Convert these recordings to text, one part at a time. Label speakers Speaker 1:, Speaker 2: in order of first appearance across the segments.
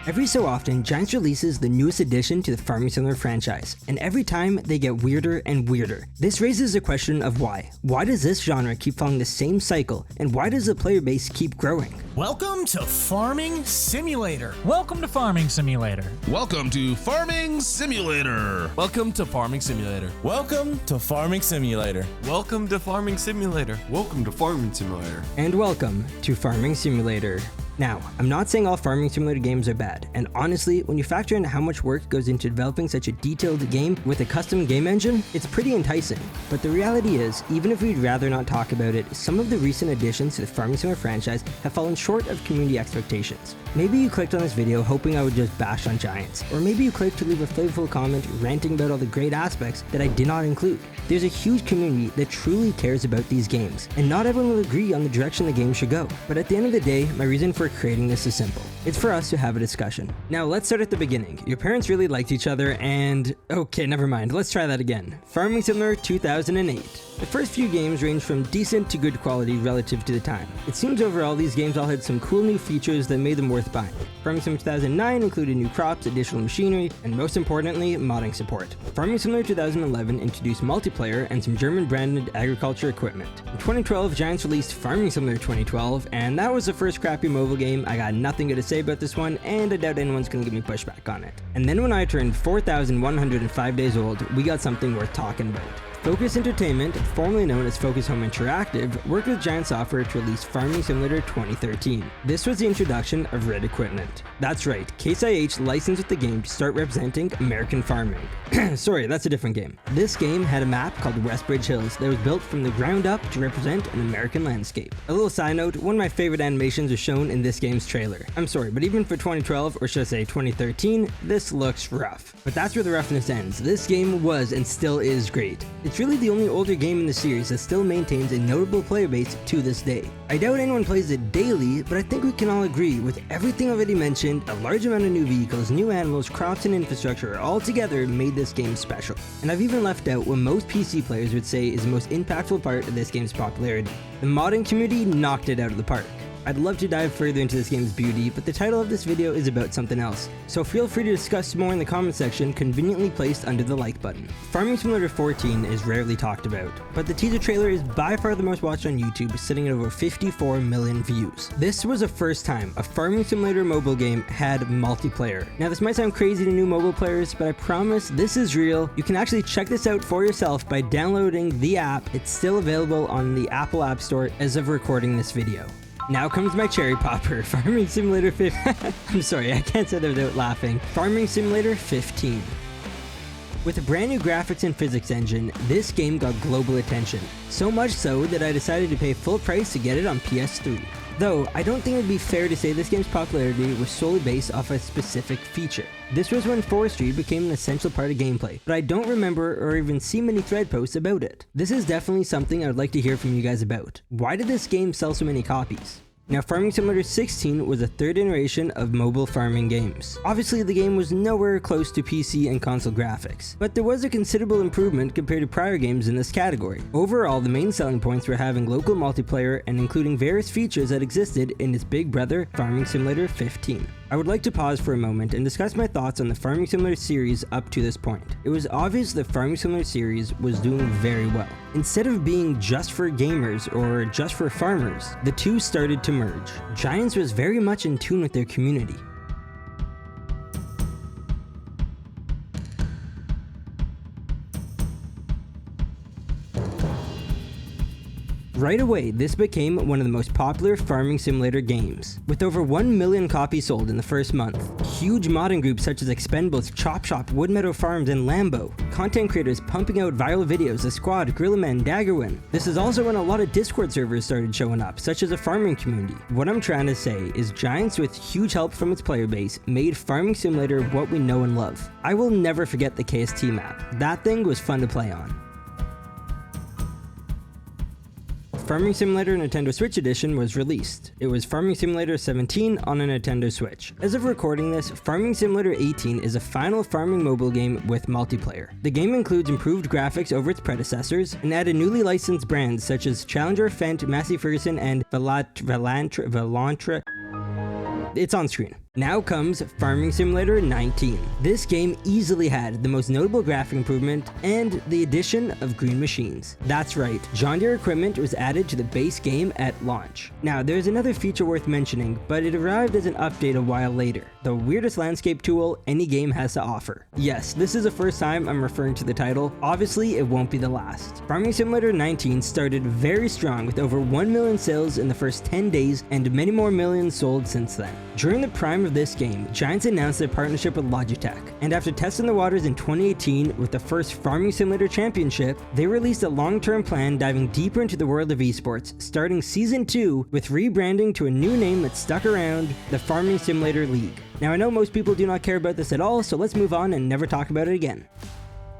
Speaker 1: Every so often, Giants releases the newest addition to the Farming Simulator franchise, and every time they get weirder and weirder. This raises the question of why. Why does this genre keep following the same cycle, and why does the player base keep growing?
Speaker 2: Welcome to Farming Simulator.
Speaker 3: Welcome to Farming Simulator.
Speaker 4: Welcome to Farming Simulator.
Speaker 5: Welcome to Farming Simulator.
Speaker 2: Welcome to Farming Simulator.
Speaker 5: Welcome to Farming Simulator.
Speaker 6: Welcome to Farming Simulator.
Speaker 1: And welcome to Farming Simulator. Now, I'm not saying all Farming Simulator games are bad, and honestly, when you factor in how much work goes into developing such a detailed game with a custom game engine, it's pretty enticing. But the reality is, even if we'd rather not talk about it, some of the recent additions to the Farming Simulator franchise have fallen short of community expectations. Maybe you clicked on this video hoping I would just bash on Giants, or maybe you clicked to leave a flavorful comment ranting about all the great aspects that I did not include. There's a huge community that truly cares about these games, and not everyone will agree on the direction the game should go. But at the end of the day, my reason for creating this is simple. It's for us to have a discussion. Now let's start at the beginning. Your parents really liked each other and... okay, never mind, let's try that again. Farming Simulator 2008. The first few games ranged from decent to good quality relative to the time. It seems overall these games all had some cool new features that made them worth buying. Farming Simulator 2009 included new crops, additional machinery, and most importantly, modding support. Farming Simulator 2011 introduced multiplayer and some German-branded agriculture equipment. In 2012, Giants released Farming Simulator 2012, and that was the first crappy mobile game. I got nothing good to say about this one, and I doubt anyone's gonna give me pushback on it. And then when I turned 4,105 days old, we got something worth talking about. Focus Entertainment, formerly known as Focus Home Interactive, worked with Giant Software to release Farming Simulator 2013. This was the introduction of Red Equipment. That's right, Case IH licensed with the game to start representing American farming. Sorry, that's a different game. This game had a map called Westbridge Hills that was built from the ground up to represent an American landscape. A little side note, one of my favorite animations was shown in this game's trailer. I'm sorry, but even for 2012, or should I say 2013, this looks rough. But that's where the roughness ends. This game was and still is great. It's really the only older game in the series that still maintains a notable player base to this day. I doubt anyone plays it daily, but I think we can all agree with everything already mentioned, a large amount of new vehicles, new animals, crops, and infrastructure all together made this game special. And I've even left out what most PC players would say is the most impactful part of this game's popularity. The modding community knocked it out of the park. I'd love to dive further into this game's beauty, but the title of this video is about something else, so feel free to discuss more in the comment section, conveniently placed under the like button. Farming Simulator 14 is rarely talked about, but the teaser trailer is by far the most watched on YouTube, sitting at over 54 million views. This was the first time a Farming Simulator mobile game had multiplayer. Now this might sound crazy to new mobile players, but I promise this is real. You can actually check this out for yourself by downloading the app. It's still available on the Apple App Store as of recording this video. Now comes my cherry popper, Farming Simulator 15. I'm sorry, I can't say that without laughing. Farming Simulator 15. With a brand new graphics and physics engine, this game got global attention. So much so that I decided to pay full price to get it on PS3. Though, I don't think it would be fair to say this game's popularity was solely based off a specific feature. This was when forestry became an essential part of gameplay, but I don't remember or even see many thread posts about it. This is definitely something I would like to hear from you guys about. Why did this game sell so many copies? Now, Farming Simulator 16 was a third iteration of mobile farming games. Obviously, the game was nowhere close to PC and console graphics, but there was a considerable improvement compared to prior games in this category. Overall, the main selling points were having local multiplayer and including various features that existed in its big brother, Farming Simulator 15. I would like to pause for a moment and discuss my thoughts on the Farming Simulator series up to this point. It was obvious the Farming Simulator series was doing very well. Instead of being just for gamers or just for farmers, the two started to merge. Giants was very much in tune with their community. Right away, this became one of the most popular Farming Simulator games. With over 1 million copies sold in the first month, huge modding groups such as Expendables, Chop Shop, Wood Meadow Farms, and Lambo, content creators pumping out viral videos, The Squad, Gorillaman, Daggerwin. This is also when a lot of Discord servers started showing up, such as a farming community. What I'm trying to say is Giants, with huge help from its player base, made Farming Simulator what we know and love. I will never forget the KST map. That thing was fun to play on. Farming Simulator Nintendo Switch Edition was released. It was Farming Simulator 17 on a Nintendo Switch. As of recording this, Farming Simulator 18 is a final farming mobile game with multiplayer. The game includes improved graphics over its predecessors and added newly licensed brands such as Challenger, Fendt, Massey Ferguson, and Velantra. It's on screen. Now comes Farming Simulator 19. This game easily had the most notable graphic improvement and the addition of green machines. That's right, John Deere equipment was added to the base game at launch. Now there's another feature worth mentioning, but it arrived as an update a while later. The weirdest landscape tool any game has to offer. Yes, this is the first time I'm referring to the title. Obviously, it won't be the last. Farming Simulator 19 started very strong with over 1 million sales in the first 10 days and many more millions sold since then. During the prime of this game, Giants announced their partnership with Logitech, and after testing the waters in 2018 with the first Farming Simulator Championship, they released a long-term plan diving deeper into the world of esports, starting Season 2 with rebranding to a new name that stuck around, the Farming Simulator League. Now I know most people do not care about this at all, so let's move on and never talk about it again.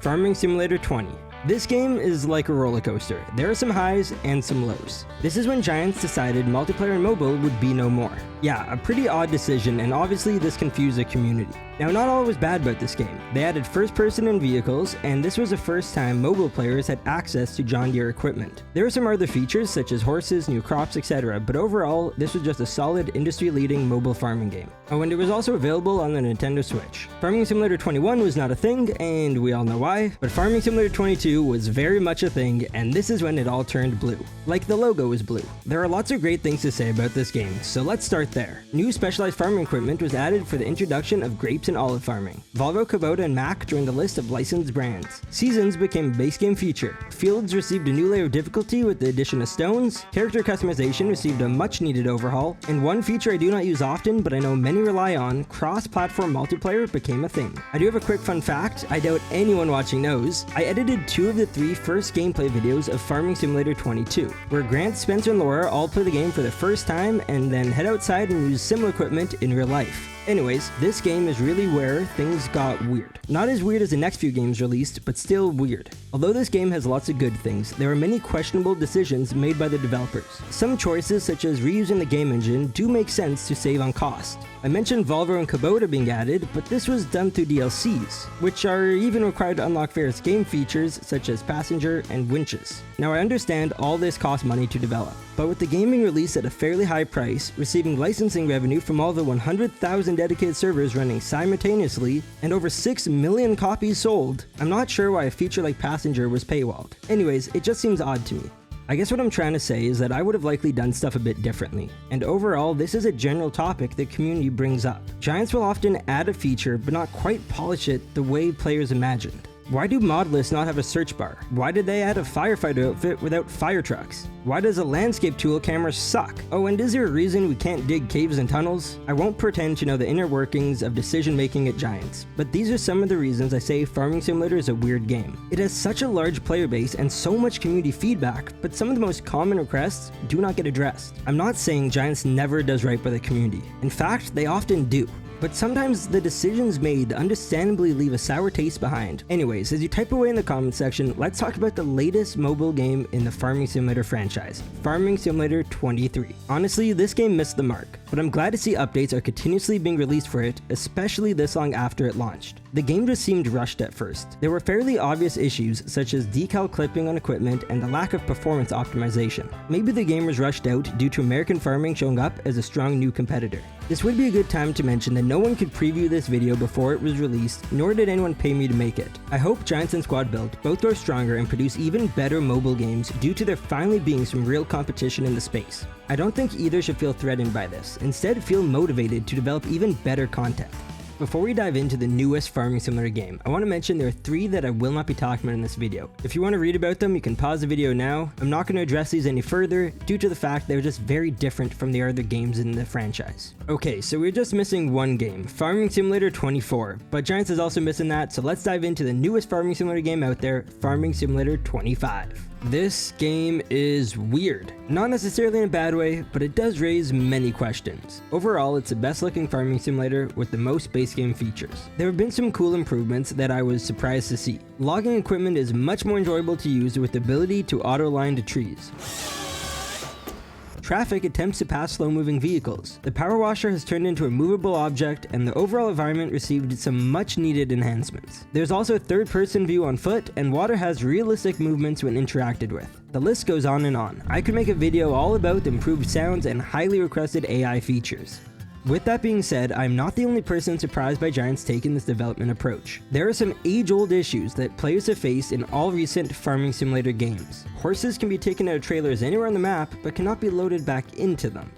Speaker 1: Farming Simulator 20. This game is like a roller coaster. There are some highs and some lows. This is when Giants decided multiplayer and mobile would be no more. Yeah, a pretty odd decision, and obviously this confused the community. Now, not all was bad about this game. They added first person and vehicles, and this was the first time mobile players had access to John Deere equipment. There were some other features such as horses, new crops, etc., but overall, this was just a solid industry-leading mobile farming game. Oh, and it was also available on the Nintendo Switch. Farming Simulator 21 was not a thing, and we all know why, but Farming Simulator 22 was very much a thing, and this is when it all turned blue. Like the logo is blue. There are lots of great things to say about this game, so let's start there. New specialized farming equipment was added for the introduction of grapes and olive farming. Volvo, Kubota, and Mack joined the list of licensed brands. Seasons became a base game feature. Fields received a new layer of difficulty with the addition of stones. Character customization received a much needed overhaul. And one feature I do not use often, but I know many rely on, cross-platform multiplayer became a thing. I do have a quick fun fact, I doubt anyone watching knows. I edited 2 of the 3 first gameplay videos of Farming Simulator 22, where Grant, Spencer, and Laura all play the game for the first time and then head outside and use similar equipment in real life. Anyways, this game is really where things got weird. Not as weird as the next few games released, but still weird. Although this game has lots of good things, there are many questionable decisions made by the developers. Some choices, such as reusing the game engine, do make sense to save on cost. I mentioned Volvo and Kubota being added, but this was done through DLCs, which are even required to unlock various game features such as passenger and winches. Now I understand all this costs money to develop, but with the game being released at a fairly high price, receiving licensing revenue from all the 100,000 dedicated servers running simultaneously, and over 6 million copies sold, I'm not sure why a feature like passenger was paywalled. Anyways, it just seems odd to me. I guess what I'm trying to say is that I would have likely done stuff a bit differently, and overall this is a general topic the community brings up. Giants will often add a feature but not quite polish it the way players imagined. Why do mod lists not have a search bar? Why did they add a firefighter outfit without fire trucks? Why does a landscape tool camera suck? Oh, and is there a reason we can't dig caves and tunnels? I won't pretend to know the inner workings of decision making at Giants, but these are some of the reasons I say Farming Simulator is a weird game. It has such a large player base and so much community feedback, but some of the most common requests do not get addressed. I'm not saying Giants never does right by the community. In fact, they often do. But sometimes the decisions made understandably leave a sour taste behind. Anyways, as you type away in the comment section, let's talk about the latest mobile game in the Farming Simulator franchise, Farming Simulator 23. Honestly, this game missed the mark, but I'm glad to see updates are continuously being released for it, especially this long after it launched. The game just seemed rushed at first. There were fairly obvious issues such as decal clipping on equipment and the lack of performance optimization. Maybe the game was rushed out due to American Farming showing up as a strong new competitor. This would be a good time to mention that no one could preview this video before it was released, nor did anyone pay me to make it. I hope Giants and Squad Build both grow stronger and produce even better mobile games due to there finally being some real competition in the space. I don't think either should feel threatened by this, instead feel motivated to develop even better content. Before we dive into the newest Farming Simulator game, I want to mention there are 3 that I will not be talking about in this video. If you want to read about them, you can pause the video now. I'm not going to address these any further due to the fact they're just very different from the other games in the franchise. Okay, so we're just missing one game, Farming Simulator 24, but Giants is also missing that, so let's dive into the newest Farming Simulator game out there, Farming Simulator 25. This game is weird. Not necessarily in a bad way, but it does raise many questions. Overall, it's the best looking farming simulator with the most base game features. There have been some cool improvements that I was surprised to see. Logging equipment is much more enjoyable to use with the ability to auto-align to trees. Traffic attempts to pass slow-moving vehicles. The power washer has turned into a movable object, and the overall environment received some much-needed enhancements. There's also a third-person view on foot, and water has realistic movements when interacted with. The list goes on and on. I could make a video all about the improved sounds and highly requested AI features. With that being said, I'm not the only person surprised by Giants taking this development approach. There are some age-old issues that players have faced in all recent Farming Simulator games. Horses can be taken out of trailers anywhere on the map, but cannot be loaded back into them.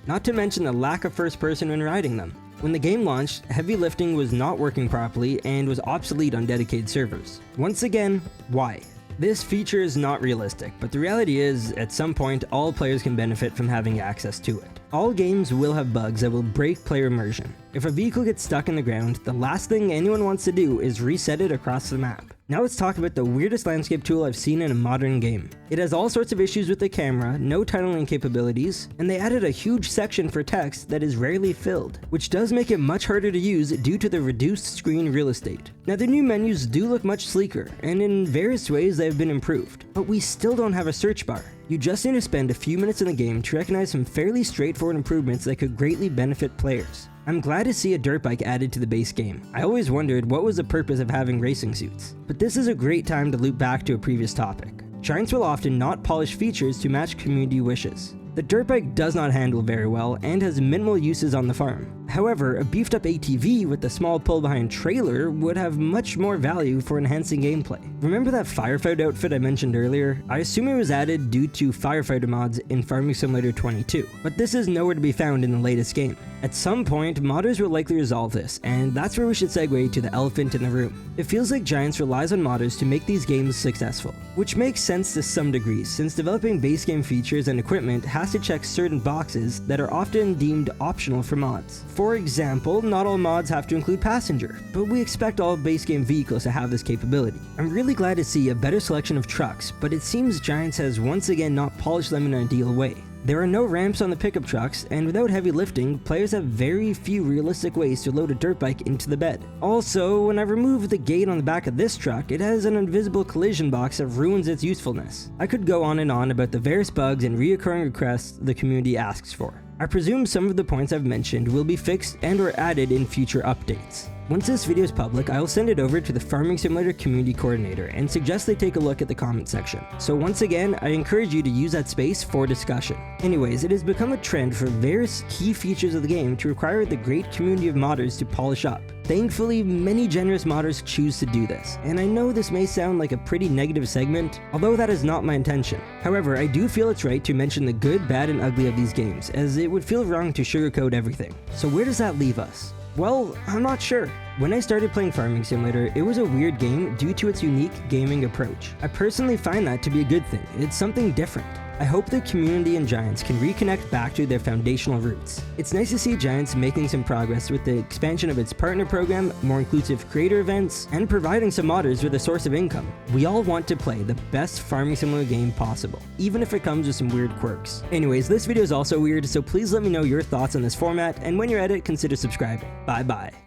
Speaker 1: Not to mention the lack of first person when riding them. When the game launched, heavy lifting was not working properly and was obsolete on dedicated servers. Once again, why? This feature is not realistic, but the reality is, at some point, all players can benefit from having access to it. All games will have bugs that will break player immersion. If a vehicle gets stuck in the ground, the last thing anyone wants to do is reset it across the map. Now let's talk about the weirdest landscape tool I've seen in a modern game. It has all sorts of issues with the camera, no tunneling capabilities, and they added a huge section for text that is rarely filled, which does make it much harder to use due to the reduced screen real estate. Now the new menus do look much sleeker, and in various ways they have been improved, but we still don't have a search bar. You just need to spend a few minutes in the game to recognize some fairly straightforward improvements that could greatly benefit players. I'm glad to see a dirt bike added to the base game. I always wondered what was the purpose of having racing suits. But this is a great time to loop back to a previous topic. Giants will often not polish features to match community wishes. The dirt bike does not handle very well and has minimal uses on the farm. However, a beefed up ATV with a small pull-behind trailer would have much more value for enhancing gameplay. Remember that firefighter outfit I mentioned earlier? I assume it was added due to firefighter mods in Farming Simulator 22, but this is nowhere to be found in the latest game. At some point, modders will likely resolve this, and that's where we should segue to the elephant in the room. It feels like Giants relies on modders to make these games successful, which makes sense to some degree, since developing base game features and equipment has to check certain boxes that are often deemed optional for mods. For example, not all mods have to include passenger, but we expect all base game vehicles to have this capability. I'm really glad to see a better selection of trucks, but it seems Giants has once again not polished them in an ideal way. There are no ramps on the pickup trucks, and without heavy lifting, players have very few realistic ways to load a dirt bike into the bed. Also, when I remove the gate on the back of this truck, it has an invisible collision box that ruins its usefulness. I could go on and on about the various bugs and reoccurring requests the community asks for. I presume some of the points I've mentioned will be fixed and or added in future updates. Once this video is public, I will send it over to the Farming Simulator Community Coordinator and suggest they take a look at the comment section. So once again, I encourage you to use that space for discussion. Anyways, it has become a trend for various key features of the game to require the great community of modders to polish up. Thankfully, many generous modders choose to do this, and I know this may sound like a pretty negative segment, although that is not my intention. However, I do feel it's right to mention the good, bad, and ugly of these games, as it would feel wrong to sugarcoat everything. So where does that leave us? Well, I'm not sure. When I started playing Farming Simulator, it was a weird game due to its unique gaming approach. I personally find that to be a good thing. It's something different. I hope the community and Giants can reconnect back to their foundational roots. It's nice to see Giants making some progress with the expansion of its partner program, more inclusive creator events, and providing some modders with a source of income. We all want to play the best Farming Simulator game possible, even if it comes with some weird quirks. Anyways, this video is also weird, so please let me know your thoughts on this format, and when you're at it, consider subscribing. Bye bye.